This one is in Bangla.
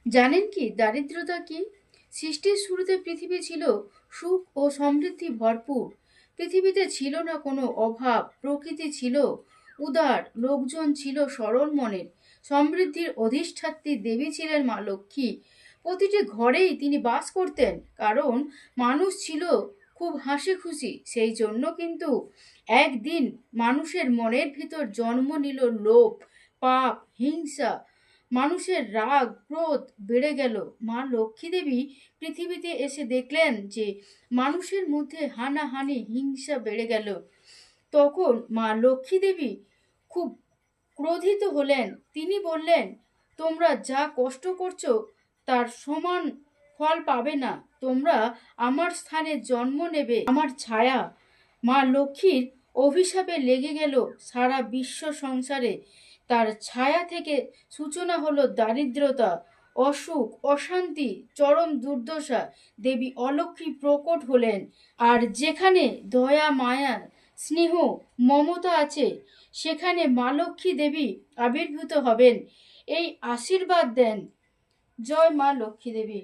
জানেন কি দারিদ্রতা কি? সৃষ্টির শুরুতে পৃথিবী ছিল সুখ ও সমৃদ্ধি ভরপুর। পৃথিবীতে ছিল না কোনো অভাব, প্রকৃতি ছিল উদার, লোকজন ছিল সরল মনের। সমৃদ্ধির অধিষ্ঠাত্রী দেবী ছিলেন মা লক্ষ্মী। প্রতিটি ঘরেই তিনি বাস করতেন, কারণ মানুষ ছিল খুব হাসি খুশি। সেই জন্য কিন্তু একদিন মানুষের মনের ভিতর জন্ম নিল লোভ, পাপ, হিংসা। মানুষের রাগ ক্রোধ বেড়ে গেল। মা লক্ষ্মী দেবী পৃথিবীতে এসে দেখলেন যে মানুষের মধ্যে হানাহানি হিংসা বেড়ে গেল। তখন মা লক্ষ্মী দেবী খুব ক্রোধিত হলেন। তিনি বললেন, তোমরা যা কষ্ট করছো তার সমান ফল পাবে না। তোমরা আমার স্থানে জন্ম নেবে, আমার ছায়া। মা লক্ষ্মীর অভিশাপে লেগে গেল সারা বিশ্ব সংসারে। তার ছায়া থেকে সূচনা হলো দারিদ্রতা, অসুখ, অশান্তি, চরম দুর্দশা। দেবী অলক্ষ্মী প্রকট হলেন। আর যেখানে দয়া মায়া স্নেহ মমতা আছে, সেখানে মা লক্ষ্মী দেবী আবির্ভূত হবেন। এই আশীর্বাদ দেন। জয় মা লক্ষ্মী দেবী।